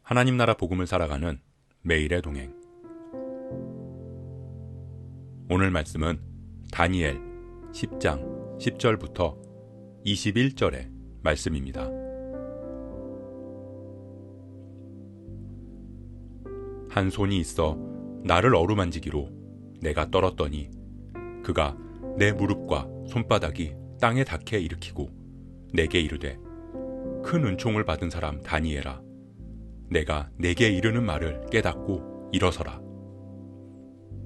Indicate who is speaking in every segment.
Speaker 1: 하나님 나라 복음을 살아가는 매일의 동행. 오늘 말씀은 다니엘 10장 10절부터 21절의 말씀입니다. 한 손이 있어 나를 어루만지기로 내가 떨었더니 그가 내 무릎과 손바닥이 땅에 닿게 일으키고 내게 이르되 큰 은총을 받은 사람 다니엘아, 내가 내게 이르는 말을 깨닫고 일어서라.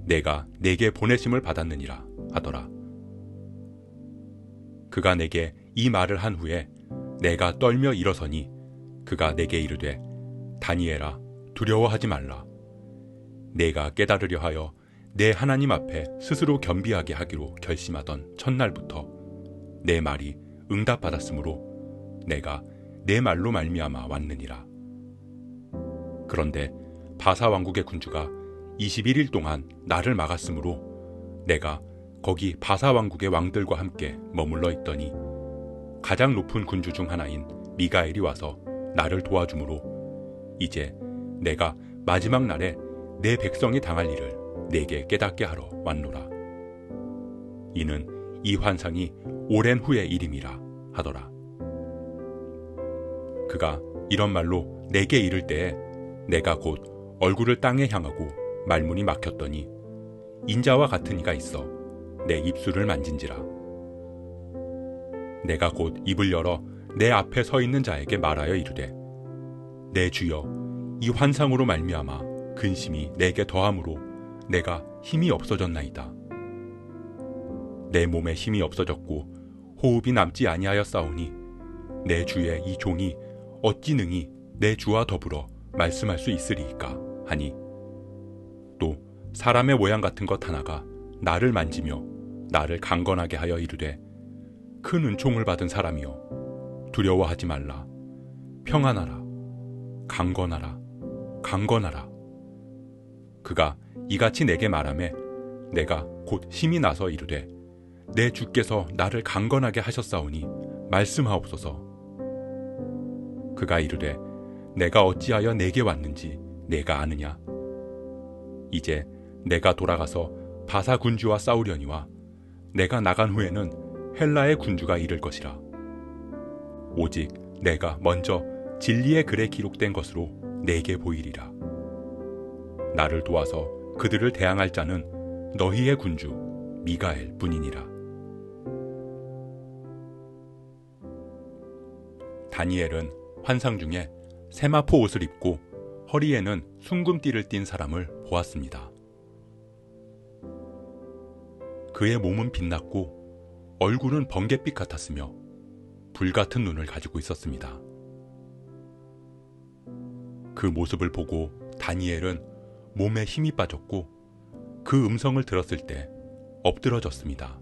Speaker 1: 내가 내게 보내심을 받았느니라 하더라. 그가 내게 이 말을 한 후에 내가 떨며 일어서니 그가 내게 이르되 다니엘아, 두려워하지 말라. 내가 깨달으려 하여 내 하나님 앞에 스스로 겸비하게 하기로 결심하던 첫날부터 내 말이 응답받았으므로 내가 내 말로 말미암아 왔느니라. 그런데 바사 왕국의 군주가 21일 동안 나를 막았으므로 내가 거기 바사 왕국의 왕들과 함께 머물러 있더니 가장 높은 군주 중 하나인 미가엘이 와서 나를 도와주므로 이제 내가 마지막 날에 내 백성이 당할 일을 내게 깨닫게 하러 왔노라. 이는 이 환상이 오랜 후의 일임이라 하더라. 그가 이런 말로 내게 이를 때에 내가 곧 얼굴을 땅에 향하고 말문이 막혔더니 인자와 같은 이가 있어 내 입술을 만진지라. 내가 곧 입을 열어 내 앞에 서 있는 자에게 말하여 이르되 내 주여, 이 환상으로 말미암아 근심이 내게 더함으로 내가 힘이 없어졌나이다. 내 몸에 힘이 없어졌고 호흡이 남지 아니하였사오니 내 주의 이 종이 어찌 능히 내 주와 더불어 말씀할 수 있으리이까 하니 또 사람의 모양 같은 것 하나가 나를 만지며 나를 강건하게 하여 이르되 큰 은총을 받은 사람이여, 두려워하지 말라. 평안하라. 강건하라. 강건하라. 그가 이같이 내게 말하매 내가 곧 힘이 나서 이르되 내 주께서 나를 강건하게 하셨사오니 말씀하옵소서. 그가 이르되 내가 어찌하여 내게 왔는지 내가 아느냐. 이제 내가 돌아가서 바사 군주와 싸우려니와 내가 나간 후에는 헬라의 군주가 이를 것이라. 오직 내가 먼저 진리의 글에 기록된 것으로 내게 보이리라. 나를 도와서 그들을 대항할 자는 너희의 군주 미가엘 뿐이니라. 다니엘은 환상 중에 세마포 옷을 입고 허리에는 순금띠를 띤 사람을 보았습니다. 그의 몸은 빛났고 얼굴은 번갯빛 같았으며 불같은 눈을 가지고 있었습니다. 그 모습을 보고 다니엘은 몸에 힘이 빠졌고 그 음성을 들었을 때 엎드러졌습니다.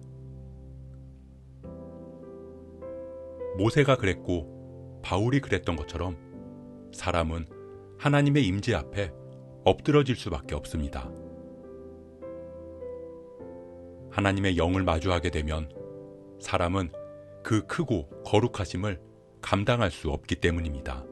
Speaker 1: 모세가 그랬고 바울이 그랬던 것처럼 사람은 하나님의 임재 앞에 엎드러질 수밖에 없습니다. 하나님의 영을 마주하게 되면 사람은 그 크고 거룩하심을 감당할 수 없기 때문입니다.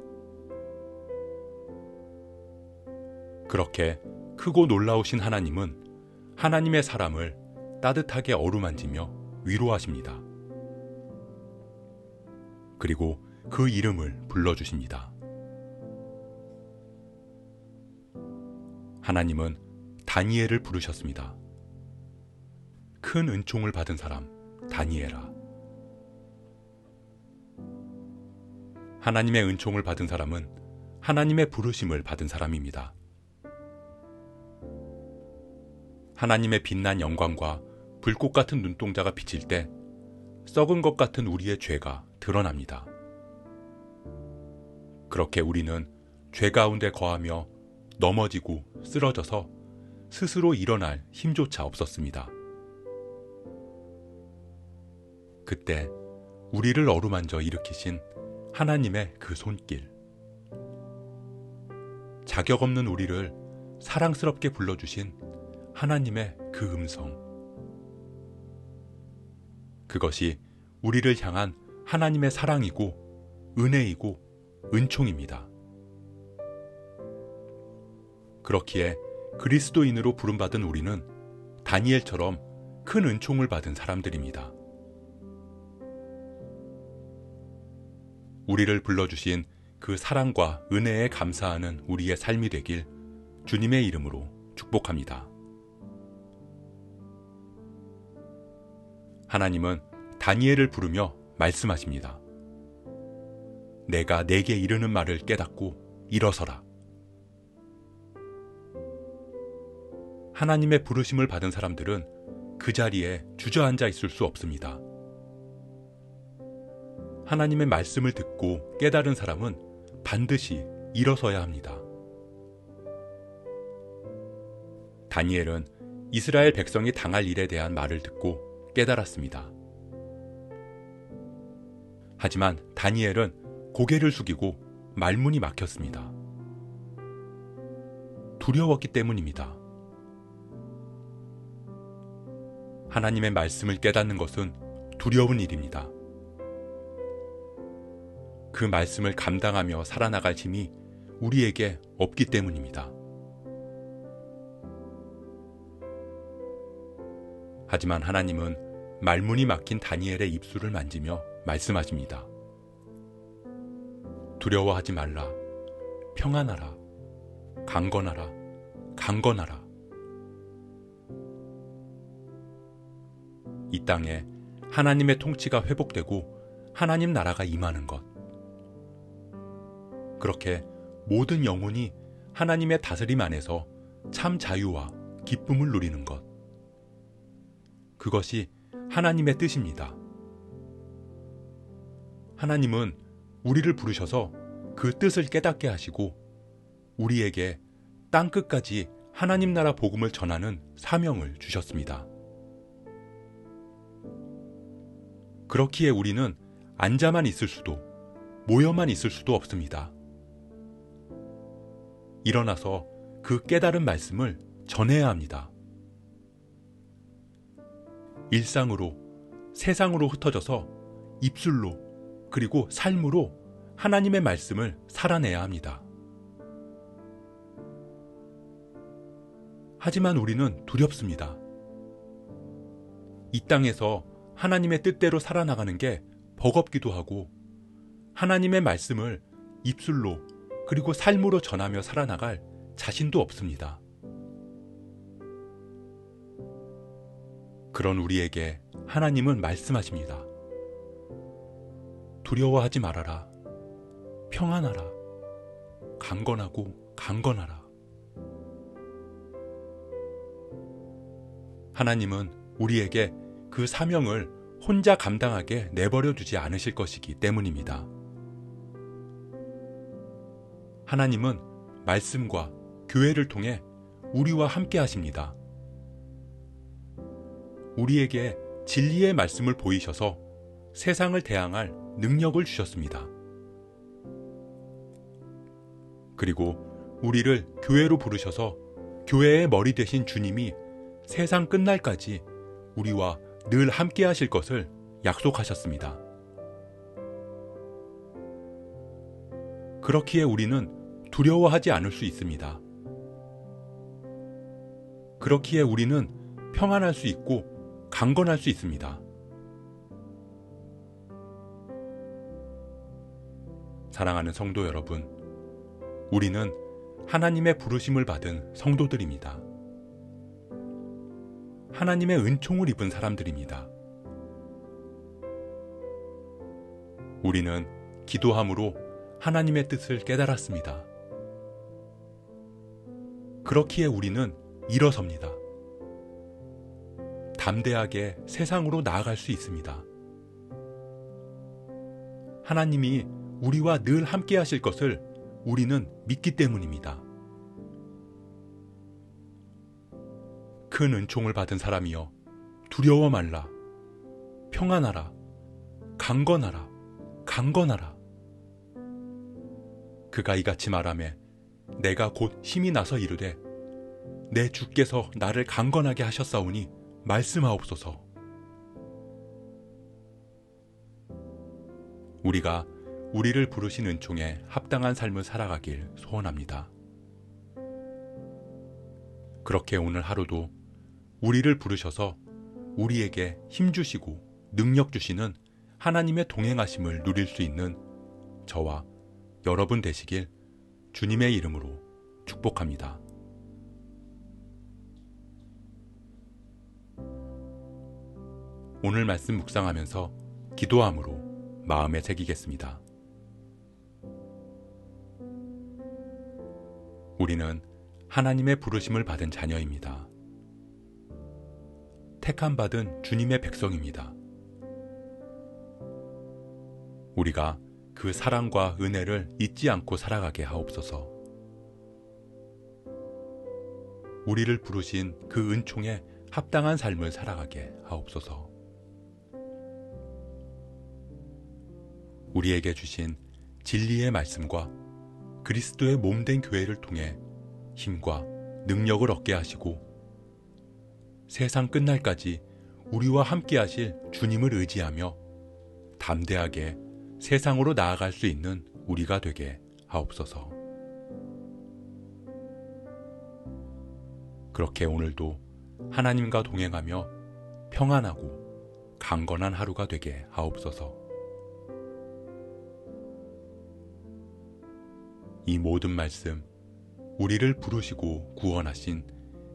Speaker 1: 그렇게 크고 놀라우신 하나님은 하나님의 사람을 따뜻하게 어루만지며 위로하십니다. 그리고 그 이름을 불러주십니다. 하나님은 다니엘을 부르셨습니다. 큰 은총을 받은 사람 다니엘아. 하나님의 은총을 받은 사람은 하나님의 부르심을 받은 사람입니다. 하나님의 빛난 영광과 불꽃 같은 눈동자가 비칠 때 썩은 것 같은 우리의 죄가 드러납니다. 그렇게 우리는 죄 가운데 거하며 넘어지고 쓰러져서 스스로 일어날 힘조차 없었습니다. 그때 우리를 어루만져 일으키신 하나님의 그 손길, 자격 없는 우리를 사랑스럽게 불러주신 하나님의 그 음성, 그것이 우리를 향한 하나님의 사랑이고 은혜이고 은총입니다. 그렇기에 그리스도인으로 부름받은 우리는 다니엘처럼 큰 은총을 받은 사람들입니다. 우리를 불러주신 그 사랑과 은혜에 감사하는 우리의 삶이 되길 주님의 이름으로 축복합니다. 하나님은 다니엘을 부르며 말씀하십니다. 내가 네게 이르는 말을 깨닫고 일어서라. 하나님의 부르심을 받은 사람들은 그 자리에 주저앉아 있을 수 없습니다. 하나님의 말씀을 듣고 깨달은 사람은 반드시 일어서야 합니다. 다니엘은 이스라엘 백성이 당할 일에 대한 말을 듣고 깨달았습니다. 하지만 다니엘은 고개를 숙이고 말문이 막혔습니다. 두려웠기 때문입니다. 하나님의 말씀을 깨닫는 것은 두려운 일입니다. 그 말씀을 감당하며 살아나갈 힘이 우리에게 없기 때문입니다. 하지만 하나님은 말문이 막힌 다니엘의 입술을 만지며 말씀하십니다. 두려워하지 말라. 평안하라. 강건하라. 강건하라. 이 땅에 하나님의 통치가 회복되고 하나님 나라가 임하는 것. 그렇게 모든 영혼이 하나님의 다스림 안에서 참 자유와 기쁨을 누리는 것. 그것이 하나님의 뜻입니다. 하나님은 우리를 부르셔서 그 뜻을 깨닫게 하시고 우리에게 땅끝까지 하나님 나라 복음을 전하는 사명을 주셨습니다. 그렇기에 우리는 앉아만 있을 수도 모여만 있을 수도 없습니다. 일어나서 그 깨달은 말씀을 전해야 합니다. 일상으로, 세상으로 흩어져서 입술로 그리고 삶으로 하나님의 말씀을 살아내야 합니다. 하지만 우리는 두렵습니다. 이 땅에서 하나님의 뜻대로 살아나가는 게 버겁기도 하고 하나님의 말씀을 입술로 그리고 삶으로 전하며 살아나갈 자신도 없습니다. 그런 우리에게 하나님은 말씀하십니다. 두려워하지 말아라. 평안하라. 강건하고 강건하라. 하나님은 우리에게 그 사명을 혼자 감당하게 내버려 두지 않으실 것이기 때문입니다. 하나님은 말씀과 교회를 통해 우리와 함께 하십니다. 우리에게 진리의 말씀을 보이셔서 세상을 대항할 능력을 주셨습니다. 그리고 우리를 교회로 부르셔서 교회의 머리 되신 주님이 세상 끝날까지 우리와 늘 함께 하실 것을 약속하셨습니다. 그렇기에 우리는 두려워하지 않을 수 있습니다. 그렇기에 우리는 평안할 수 있고 강건할 수 있습니다. 사랑하는 성도 여러분, 우리는 하나님의 부르심을 받은 성도들입니다. 하나님의 은총을 입은 사람들입니다. 우리는 기도함으로 하나님의 뜻을 깨달았습니다. 그렇기에 우리는 일어섭니다. 담대하게 세상으로 나아갈 수 있습니다. 하나님이 우리와 늘 함께 하실 것을 우리는 믿기 때문입니다. 큰 은총을 받은 사람이여 두려워 말라. 평안하라. 강건하라. 강건하라. 그가 이같이 말하매 내가 곧 힘이 나서 이르되 내 주께서 나를 강건하게 하셨사오니 말씀하옵소서. 우리가 우리를 부르신 은총에 합당한 삶을 살아가길 소원합니다. 그렇게 오늘 하루도 우리를 부르셔서 우리에게 힘 주시고 능력 주시는 하나님의 동행하심을 누릴 수 있는 저와 여러분 되시길 주님의 이름으로 축복합니다. 오늘 말씀 묵상하면서 기도함으로 마음에 새기겠습니다. 우리는 하나님의 부르심을 받은 자녀입니다. 택함받은 주님의 백성입니다. 우리가 그 사랑과 은혜를 잊지 않고 살아가게 하옵소서. 우리를 부르신 그 은총에 합당한 삶을 살아가게 하옵소서. 우리에게 주신 진리의 말씀과 그리스도의 몸된 교회를 통해 힘과 능력을 얻게 하시고 세상 끝날까지 우리와 함께 하실 주님을 의지하며 담대하게 세상으로 나아갈 수 있는 우리가 되게 하옵소서. 그렇게 오늘도 하나님과 동행하며 평안하고 강건한 하루가 되게 하옵소서. 이 모든 말씀 우리를 부르시고 구원하신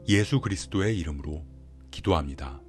Speaker 1: 예수 그리스도의 이름으로 기도합니다.